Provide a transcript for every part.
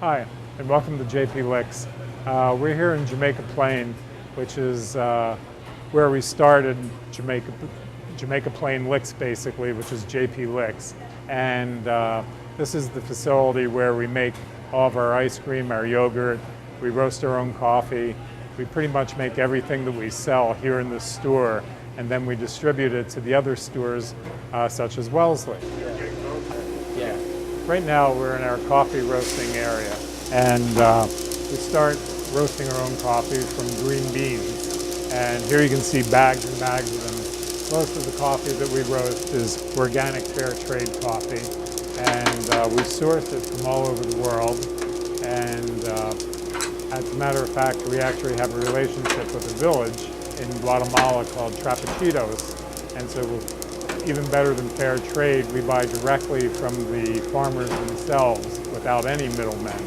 Hi, and welcome to JP Licks. We're here in Jamaica Plain, which is where we started Jamaica Plain Licks, basically, which is JP Licks. And this is the facility where we make all of our ice cream, our yogurt. We roast our own coffee. We pretty much make everything that we sell here in the store, and then we distribute it to the other stores, such as Wellesley. Yeah. Right now we're in our coffee roasting area, and we start roasting our own coffee from green beans. And here you can see bags and bags of them. Most of the coffee that we roast is organic fair trade coffee, and we source it from all over the world. And as a matter of fact, we actually have a relationship with a village in Guatemala called Trapichitos, and so even better than fair trade, we buy directly from the farmers themselves without any middlemen.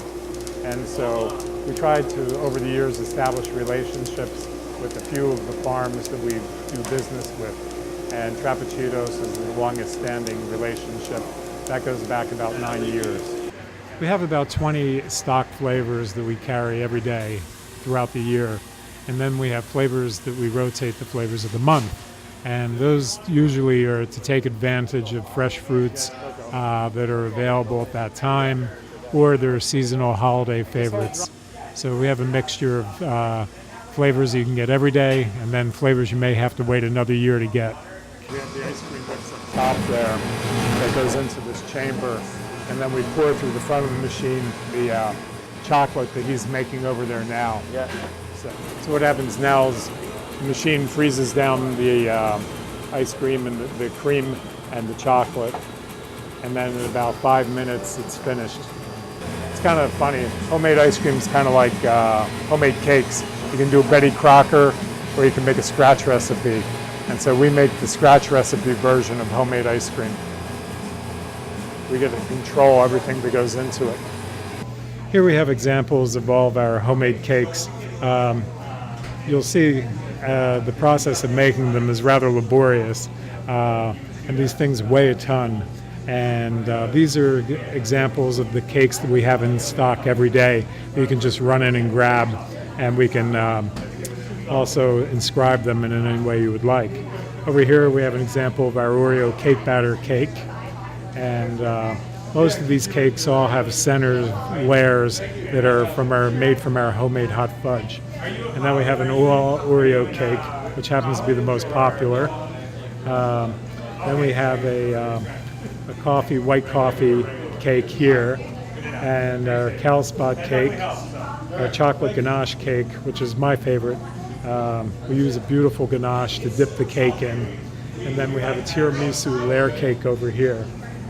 And so we tried to, over the years, establish relationships with a few of the farms that we do business with. And Trapichitos is the longest standing relationship. That goes back about 9 years. We have about 20 stock flavors that we carry every day throughout the year. And then we have flavors that we rotate the flavors of the month. And those usually are to take advantage of fresh fruits that are available at that time, or they're seasonal holiday favorites. So we have a mixture of flavors you can get every day, and then flavors you may have to wait another year to get. We have the ice cream that's up top there that goes into this chamber, and then we pour through the front of the machine the chocolate that he's making over there now. Yeah. So what happens now is the machine freezes down the ice cream and the cream and the chocolate, and then in about 5 minutes it's finished. It's kind of funny. Homemade ice cream is kind of like homemade cakes. You can do a Betty Crocker, or you can make a scratch recipe. And so we make the scratch recipe version of homemade ice cream. We get to control everything that goes into it. Here we have examples of all of our homemade cakes. You'll see the process of making them is rather laborious, and these things weigh a ton. And these are examples of the cakes that we have in stock every day that you can just run in and grab, and we can also inscribe them in any way you would like. Over here we have an example of our Oreo cake batter cake, and most of these cakes all have center layers that are made from our homemade hot fudge. And then we have an all Oreo cake, which happens to be the most popular. Then we have a white coffee cake here, and our Calspot cake, our chocolate ganache cake, which is my favorite. We use a beautiful ganache to dip the cake in. And then we have a tiramisu layer cake over here,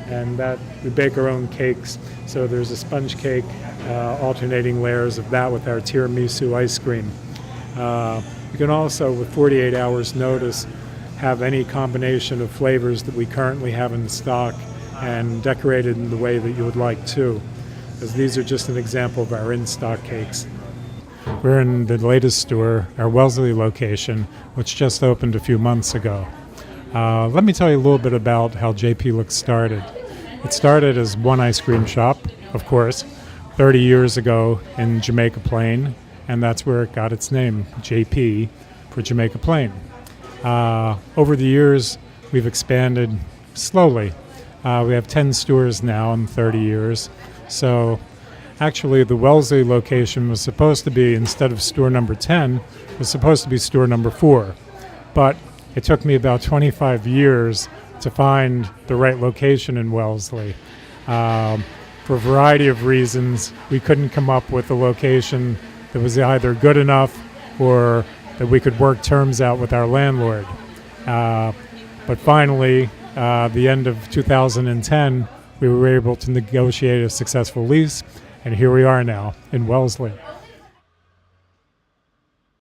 and that we bake our own cakes. So there's a sponge cake, alternating layers of that with our tiramisu ice cream. You can also, with 48 hours notice, have any combination of flavors that we currently have in stock and decorated in the way that you would like to, because these are just an example of our in-stock cakes. We're in the latest store, our Wellesley location, which just opened a few months ago. Let me tell you a little bit about how JP Licks started. It started as one ice cream shop, of course, 30 years ago in Jamaica Plain, and that's where it got its name, JP, for Jamaica Plain. Over the years, we've expanded slowly. We have 10 stores now in 30 years. So actually, the Wellesley location was supposed to be, instead of store number 10, was supposed to be store number 4. But it took me about 25 years to find the right location in Wellesley. For a variety of reasons, we couldn't come up with a location that was either good enough or that we could work terms out with our landlord. But finally, the end of 2010, we were able to negotiate a successful lease, and here we are now in Wellesley.